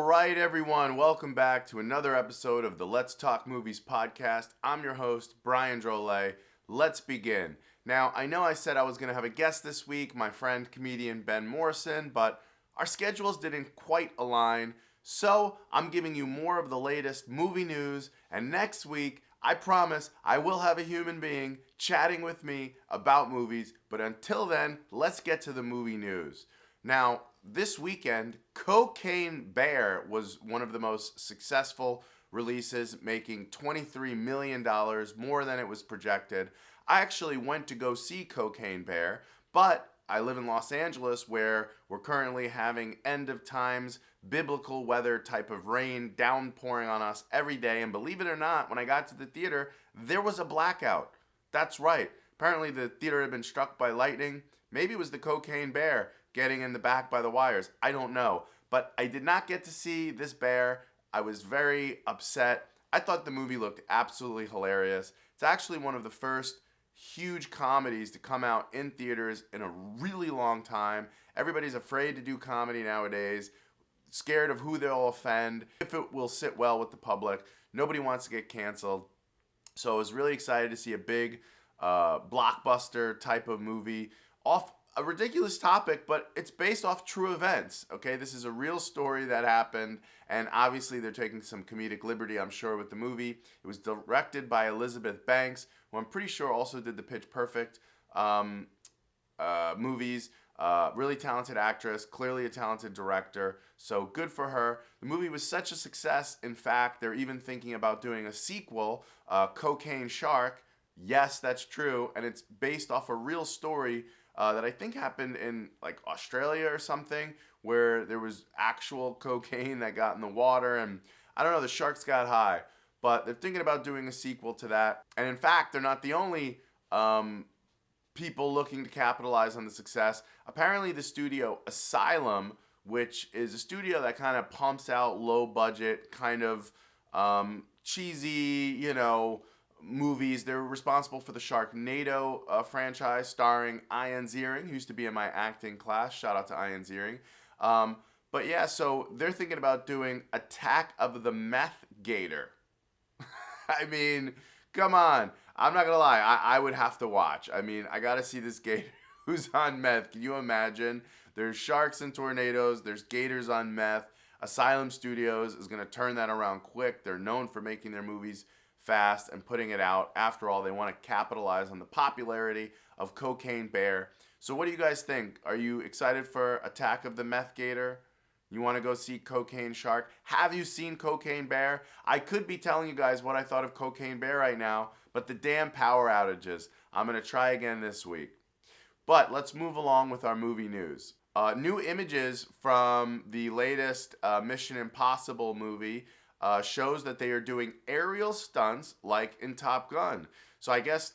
right, everyone, welcome back to another episode of the Let's Talk Movies podcast. I'm your host, Brian Drolet. Let's begin. Now, I know I said I was going to have a guest this week, my friend, comedian Ben Morrison, but our schedules didn't quite align, so I'm giving you more of the latest movie news, and next week, I promise I will have a human being chatting with me about movies, but until then, let's get to the movie news. Now, this weekend, Cocaine Bear was one of the most successful releases, making $23 million, more than it was projected. I actually went to go see Cocaine Bear, but I live in Los Angeles where we're currently having end of times, biblical weather type of rain downpouring on us every day. And believe it or not, when I got to the theater, there was a blackout. That's right. Apparently the theater had been struck by lightning. Maybe it was the Cocaine Bear getting in the back by the wires. I don't know. But I did not get to see this bear. I was very upset. I thought the movie looked absolutely hilarious. It's actually one of the first huge comedies to come out in theaters in a really long time. Everybody's afraid to do comedy nowadays, scared of who they'll offend, if it will sit well with the public. Nobody wants to get canceled. So I was really excited to see a big blockbuster type of movie off a ridiculous topic, but it's based off true events, okay? This is a real story that happened, and obviously they're taking some comedic liberty, I'm sure, with the movie. It was directed by Elizabeth Banks, who I'm pretty sure also did the Pitch Perfect movies. Really talented actress, clearly a talented director, so good for her. The movie was such a success, in fact, they're even thinking about doing a sequel, Cocaine Shark. Yes, that's true, and it's based off a real story that I think happened in like Australia or something, where there was actual cocaine that got in the water, and I don't know, the sharks got high, but they're thinking about doing a sequel to that. And in fact, they're not the only people looking to capitalize on the success. Apparently the studio Asylum, which is a studio that kind of pumps out low budget, kind of cheesy, movies. They're responsible for the Sharknado franchise starring Ian Ziering, who used to be in my acting class. Shout out to Ian Ziering. But yeah, so they're thinking about doing Attack of the Meth Gator. I mean, come on. I'm not going to lie. I would have to watch. I mean, I got to see this gator who's on meth. Can you imagine? There's sharks and tornadoes. There's gators on meth. Asylum Studios is going to turn that around quick. They're known for making their movies fast and putting it out. After all, they want to capitalize on the popularity of Cocaine Bear. So what do you guys think? Are you excited for Attack of the Meth Gator? You want to go see Cocaine Shark? Have you seen Cocaine Bear? I could be telling you guys what I thought of Cocaine Bear right now, but the damn power outages. I'm going to try again this week. But let's move along with our movie news. New images from the latest Mission Impossible movie shows that they are doing aerial stunts like in Top Gun. So I guess,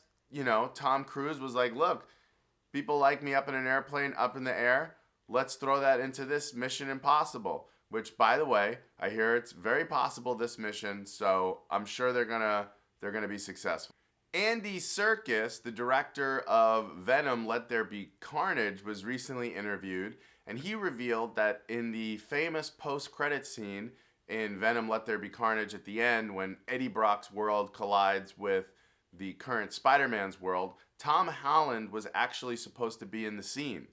Tom Cruise was like, look, people like me up in an airplane, up in the air. Let's throw that into this Mission Impossible, which, by the way, I hear it's very possible, this mission, so I'm sure they're gonna be successful. Andy Serkis, the director of Venom: Let There Be Carnage, was recently interviewed, and he revealed that in the famous post-credit scene in Venom: Let There Be Carnage at the end, when Eddie Brock's world collides with the current Spider-Man's world, Tom Holland was actually supposed to be in the scene.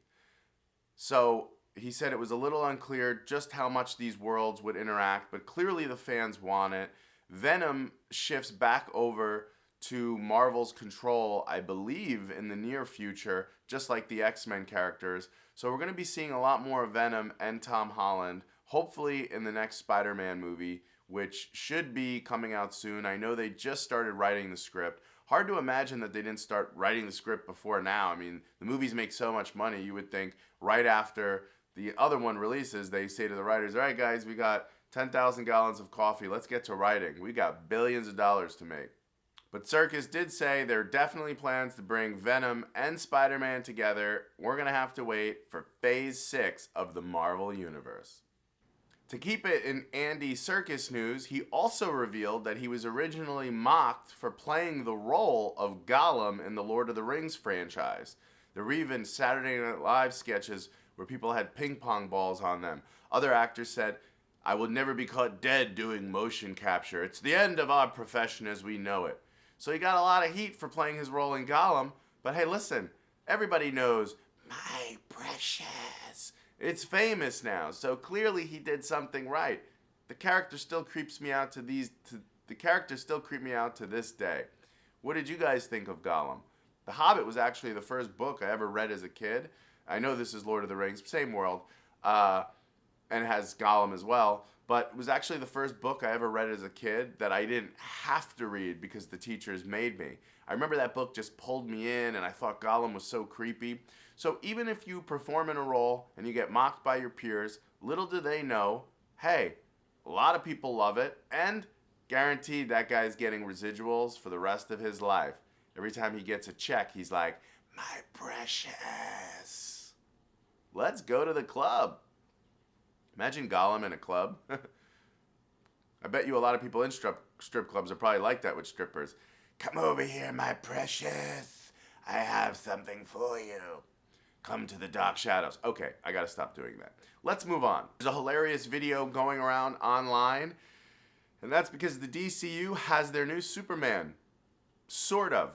So he said it was a little unclear just how much these worlds would interact, but clearly the fans want it. Venom shifts back over to Marvel's control, I believe, in the near future, just like the X-Men characters. So we're going to be seeing a lot more of Venom and Tom Holland, hopefully in the next Spider-Man movie, which should be coming out soon. I know they just started writing the script. Hard to imagine that they didn't start writing the script before now. I mean, the movies make so much money, you would think right after the other one releases, they say to the writers, all right, guys, we got 10,000 gallons of coffee. Let's get to writing. We got billions of dollars to make. But Serkis did say there are definitely plans to bring Venom and Spider-Man together. We're going to have to wait for Phase 6 of the Marvel Universe. To keep it in Andy Serkis news, he also revealed that he was originally mocked for playing the role of Gollum in the Lord of the Rings franchise. There were even Saturday Night Live sketches where people had ping pong balls on them. Other actors said, I will never be caught dead doing motion capture. It's the end of our profession as we know it. So he got a lot of heat for playing his role in Gollum. But hey, listen, everybody knows my precious. It's famous now, so clearly he did something right. The character still creeps me out the characters still creep me out to this day. What did you guys think of Gollum? The Hobbit was actually the first book I ever read as a kid. I know this is Lord of the Rings, same world, and has Gollum as well. But it was actually the first book I ever read as a kid that I didn't have to read because the teachers made me. I remember that book just pulled me in, and I thought Gollum was so creepy. So even if you perform in a role and you get mocked by your peers, little do they know, hey, a lot of people love it, and guaranteed that guy's getting residuals for the rest of his life. Every time he gets a check, he's like, my precious. Let's go to the club. Imagine Gollum in a club. I bet you a lot of people in strip clubs are probably like that with strippers. Come over here, my precious. I have something for you. Come to the dark shadows. Okay, I gotta stop doing that. Let's move on. There's a hilarious video going around online, and that's because the DCU has their new Superman. Sort of.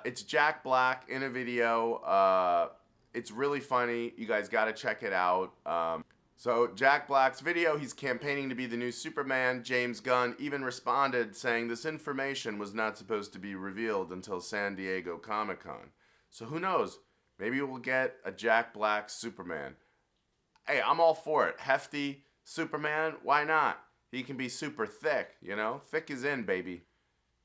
It's Jack Black in a video. It's really funny. You guys gotta check it out. So Jack Black's video, he's campaigning to be the new Superman. James Gunn even responded saying this information was not supposed to be revealed until San Diego Comic-Con. So who knows? Maybe we'll get a Jack Black Superman. Hey, I'm all for it. Hefty Superman, why not? He can be super thick, you know? Thick is in, baby.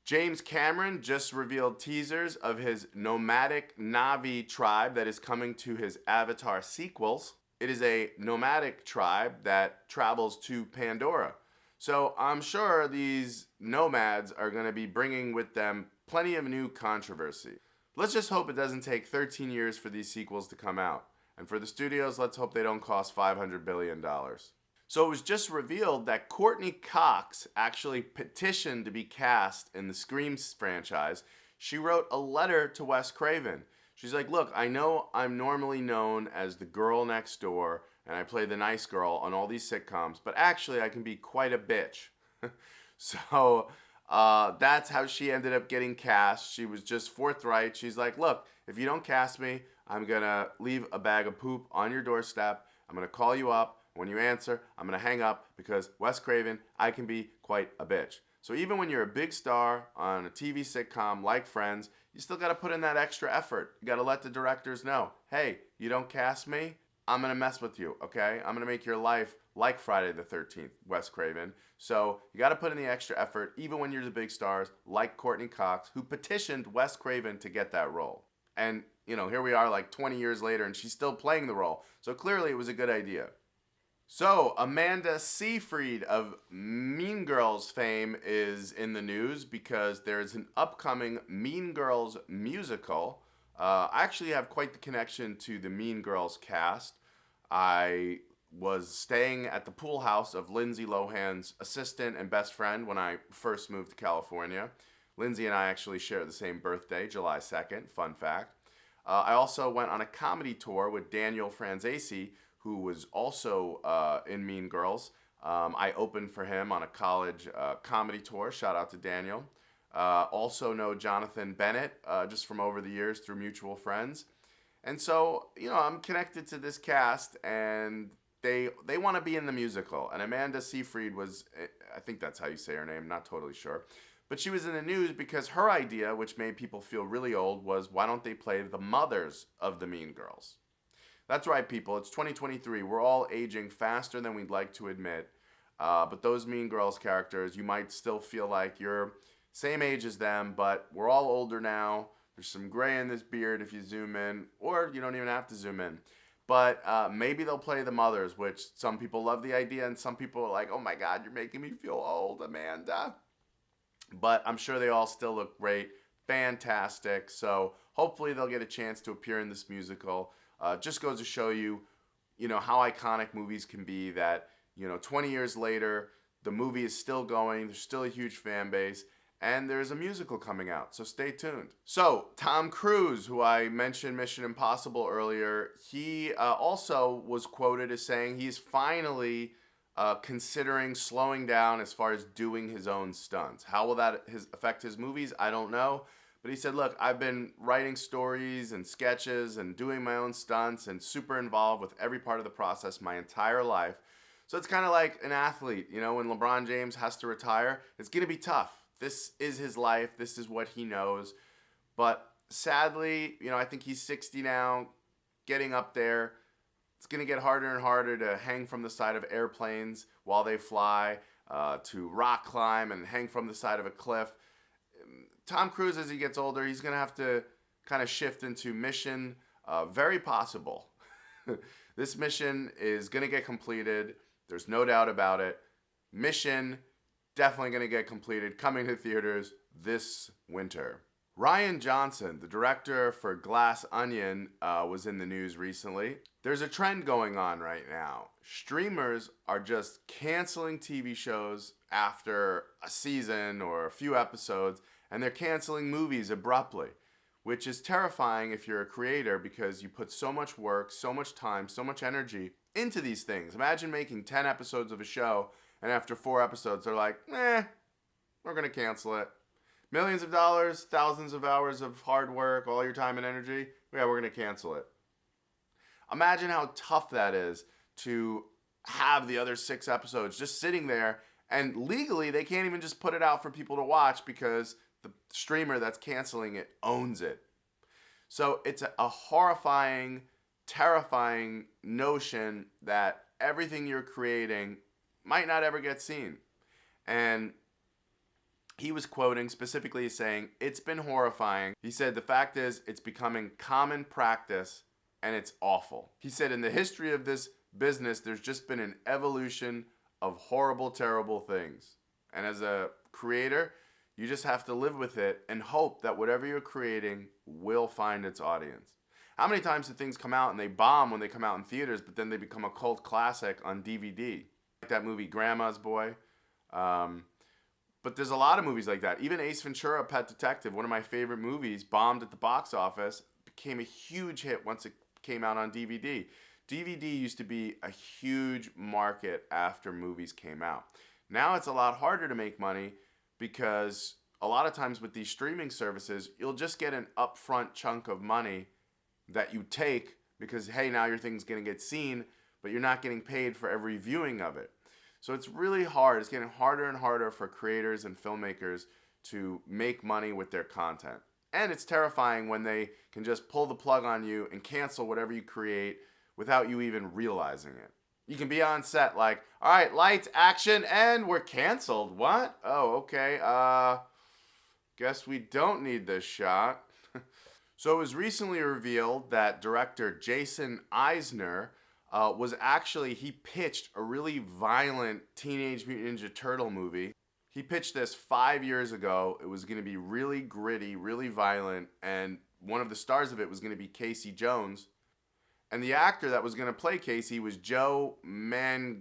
James Cameron just revealed teasers of his nomadic Na'vi tribe that is coming to his Avatar sequels. It is a nomadic tribe that travels to Pandora. So I'm sure these nomads are going to be bringing with them plenty of new controversy. Let's just hope it doesn't take 13 years for these sequels to come out. And for the studios, let's hope they don't cost $500 billion. So it was just revealed that Courtney Cox actually petitioned to be cast in the Scream franchise. She wrote a letter to Wes Craven. She's like, look, I know I'm normally known as the girl next door, and I play the nice girl on all these sitcoms, but actually I can be quite a bitch. So that's how she ended up getting cast. She was just forthright. She's like, look, if you don't cast me, I'm going to leave a bag of poop on your doorstep. I'm going to call you up. When you answer, I'm going to hang up because Wes Craven, I can be quite a bitch. So even when you're a big star on a TV sitcom like Friends, you still got to put in that extra effort. You got to let the directors know, hey, you don't cast me, I'm going to mess with you, okay? I'm going to make your life like Friday the 13th, Wes Craven. So you got to put in the extra effort, even when you're the big stars, like Courtney Cox, who petitioned Wes Craven to get that role. And, you know, here we are like 20 years later, and she's still playing the role. So clearly it was a good idea. So, Amanda Seyfried of Mean Girls fame is in the news because there's an upcoming Mean Girls musical. I actually have quite the connection to the Mean Girls cast. I was staying at the pool house of Lindsay Lohan's assistant and best friend when I first moved to California. Lindsay and I actually share the same birthday, July 2nd, fun fact. I also went on a comedy tour with Daniel Franzese, who was also in Mean Girls. I opened for him on a college comedy tour. Shout out to Daniel. Also know Jonathan Bennett just from over the years through mutual friends. And so, you know, I'm connected to this cast, and they want to be in the musical. And Amanda Seyfried was, I think that's how you say her name, not totally sure. But she was in the news because her idea, which made people feel really old, was why don't they play the mothers of the Mean Girls? That's right, people. It's 2023. We're all aging faster than we'd like to admit. But those Mean Girls characters, you might still feel like you're same age as them, but we're all older now. There's some gray in this beard if you zoom in, or you don't even have to zoom in. But maybe they'll play the mothers, which some people love the idea, and some people are like, oh my God, you're making me feel old, Amanda. But I'm sure they all still look great. Fantastic. So hopefully they'll get a chance to appear in this musical. Just goes to show you, you know, how iconic movies can be, that, you know, 20 years later, the movie is still going, there's still a huge fan base, and there's a musical coming out, so stay tuned. So, Tom Cruise, who I mentioned Mission Impossible earlier, he also was quoted as saying he's finally considering slowing down as far as doing his own stunts. How will that affect his movies? I don't know. But he said, look, I've been writing stories and sketches and doing my own stunts and super involved with every part of the process my entire life. So it's kind of like an athlete, you know, when LeBron James has to retire, it's going to be tough. This is his life. This is what he knows. But sadly, you know, I think he's 60 now, getting up there. It's going to get harder and harder to hang from the side of airplanes while they fly, to rock climb and hang from the side of a cliff. Tom Cruise, as he gets older, he's going to have to kind of shift into mission. Very possible. This mission is going to get completed. There's no doubt about it. Mission definitely going to get completed, coming to theaters this winter. Rian Johnson, the director for Glass Onion, was in the news recently. There's a trend going on right now. Streamers are just canceling TV shows after a season or a few episodes, and they're canceling movies abruptly, which is terrifying if you're a creator because you put so much work, so much time, so much energy into these things. Imagine making 10 episodes of a show, and after 4 episodes, they're like, we're going to cancel it. Millions of dollars, thousands of hours of hard work, all your time and energy, yeah, we're going to cancel it. Imagine how tough that is to have the other 6 episodes just sitting there, and legally they can't even just put it out for people to watch because the streamer that's canceling it owns it. So it's a horrifying, terrifying notion that everything you're creating might not ever get seen. And he was quoting specifically saying, it's been horrifying. He said, the fact is, it's becoming common practice and it's awful. He said, in the history of this business, there's just been an evolution of horrible, terrible things. And as a creator, you just have to live with it and hope that whatever you're creating will find its audience. How many times do things come out and they bomb when they come out in theaters, but then they become a cult classic on DVD? Like that movie Grandma's Boy. But there's a lot of movies like that. Even Ace Ventura, Pet Detective, one of my favorite movies, bombed at the box office, became a huge hit once it came out on DVD. DVD used to be a huge market after movies came out. Now it's a lot harder to make money because a lot of times with these streaming services, you'll just get an upfront chunk of money that you take because, hey, now your thing's going to get seen, but you're not getting paid for every viewing of it. So it's really hard. It's getting harder and harder for creators and filmmakers to make money with their content. And it's terrifying when they can just pull the plug on you and cancel whatever you create without you even realizing it. You can be on set like, all right, lights, action, and we're canceled. What? Oh, okay. Guess we don't need this shot. So it was recently revealed that director Jason Eisner he pitched a really violent Teenage Mutant Ninja Turtle movie. He pitched this 5 years ago. It was going to be really gritty, really violent, and one of the stars of it was going to be Casey Jones. And the actor that was going to play Casey was Joe Manganiello.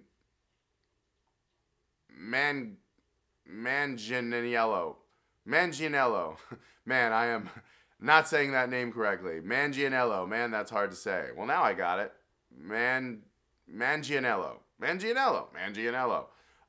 Man, I am not saying that name correctly. Manganiello. Man, that's hard to say. Well, now I got it. Manganiello.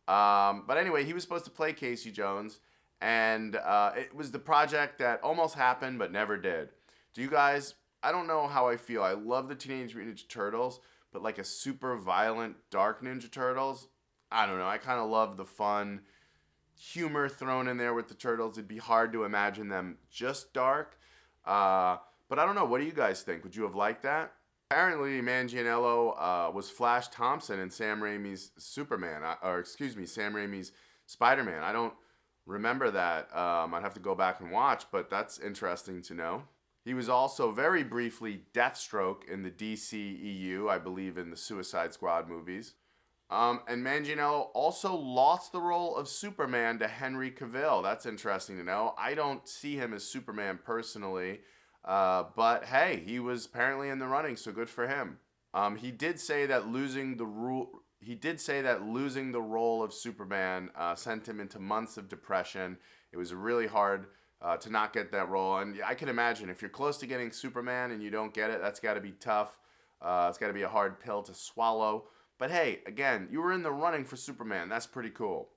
But anyway, he was supposed to play Casey Jones, and it was the project that almost happened but never did. Do you guys? I don't know how I feel. I love the Teenage Mutant Ninja Turtles, but like a super violent, dark Ninja Turtles, I don't know. I kind of love the fun humor thrown in there with the Turtles. It'd be hard to imagine them just dark. But I don't know. What do you guys think? Would you have liked that? Apparently, Manganiello was Flash Thompson in Sam Raimi's Sam Raimi's Spider-Man. I don't remember that. I'd have to go back and watch, but that's interesting to know. He was also very briefly Deathstroke in the DCEU, I believe in the Suicide Squad movies. And Manganiello also lost the role of Superman to Henry Cavill. That's interesting to know. I don't see him as Superman personally, but hey, he was apparently in the running, so good for him. He did say that losing the role of Superman sent him into months of depression. It was really hard to not get that role, and I can imagine if you're close to getting Superman and you don't get it, that's got to be tough. It's got to be a hard pill to swallow. But hey, again, you were in the running for Superman. That's pretty cool.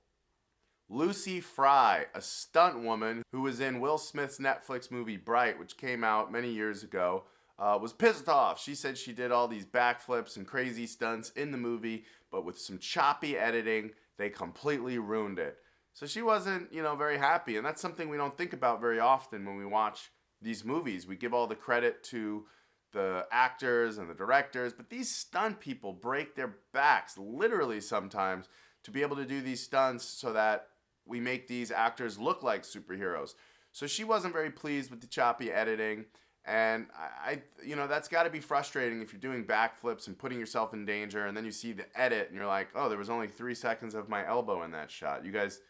Lucy Fry, a stunt woman who was in Will Smith's Netflix movie Bright, which came out many years ago, was pissed off. She said she did all these backflips and crazy stunts in the movie, but with some choppy editing, they completely ruined it. So she wasn't, very happy. And that's something we don't think about very often when we watch these movies. We give all the credit to the actors and the directors, but these stunt people break their backs literally sometimes to be able to do these stunts so that we make these actors look like superheroes. So she wasn't very pleased with the choppy editing, and I that's got to be frustrating if you're doing backflips and putting yourself in danger, and then you see the edit and you're like, oh, there was only 3 seconds of my elbow in that shot. You guys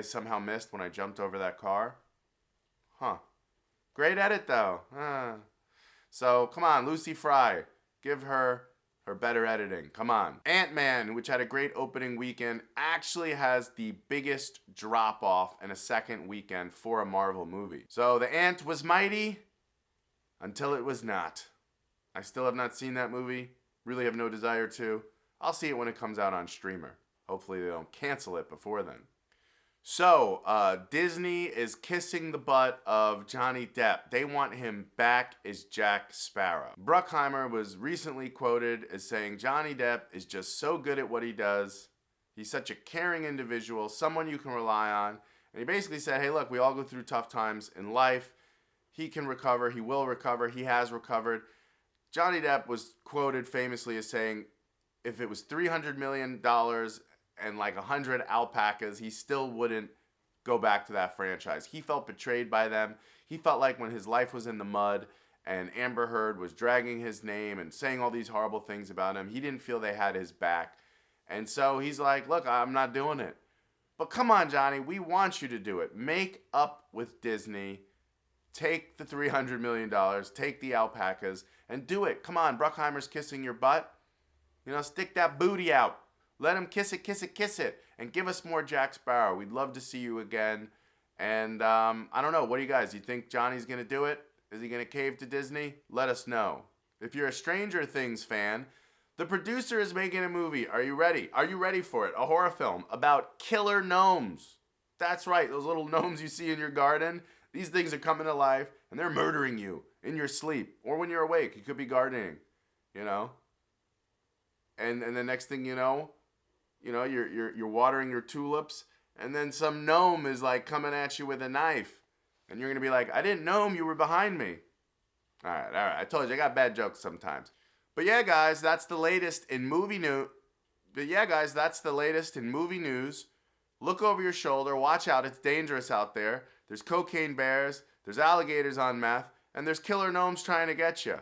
somehow missed when I jumped over that car? Huh. Great edit though. So come on, Lucy Fry, give her better editing. Come on. Ant-Man, which had a great opening weekend, actually has the biggest drop-off in a second weekend for a Marvel movie. So the ant was mighty until it was not. I still have not seen that movie. Really have no desire to. I'll see it when it comes out on streamer. Hopefully they don't cancel it before then. So, Disney is kissing the butt of Johnny Depp. They want him back as Jack Sparrow. Bruckheimer was recently quoted as saying, Johnny Depp is just so good at what he does. He's such a caring individual, someone you can rely on. And he basically said, hey, look, we all go through tough times in life. He can recover. He will recover. He has recovered. Johnny Depp was quoted famously as saying, if it was $300 million and like 100 alpacas, he still wouldn't go back to that franchise. He felt betrayed by them. He felt like when his life was in the mud and Amber Heard was dragging his name and saying all these horrible things about him, he didn't feel they had his back. And so he's like, look, I'm not doing it. But come on, Johnny, we want you to do it. Make up with Disney. Take the $300 million, take the alpacas, and do it. Come on, Bruckheimer's kissing your butt. Stick that booty out. Let him kiss it, kiss it, kiss it. And give us more Jack Sparrow. We'd love to see you again. And I don't know. What do you guys? Do you think Johnny's going to do it? Is he going to cave to Disney? Let us know. If you're a Stranger Things fan, the producer is making a movie. Are you ready? Are you ready for it? A horror film about killer gnomes. That's right. Those little gnomes you see in your garden. These things are coming to life, and they're murdering you in your sleep. Or when you're awake. You could be gardening, And the next thing you know, you're watering your tulips, and then some gnome is like coming at you with a knife, and you're gonna be like, I didn't know you were behind me. All right. I told you I got bad jokes sometimes. But yeah, guys, that's the latest in movie news. Look over your shoulder. Watch out. It's dangerous out there. There's cocaine bears. There's alligators on meth, and there's killer gnomes trying to get you.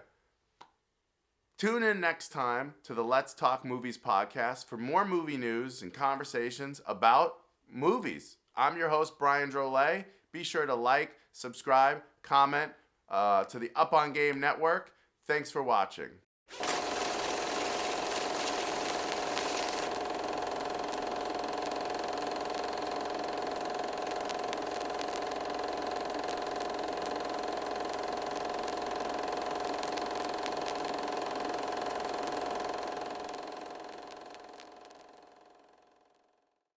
Tune in next time to the Let's Talk Movies podcast for more movie news and conversations about movies. I'm your host, Brian Drolet. Be sure to like, subscribe, comment to the Up On Game Network. Thanks for watching.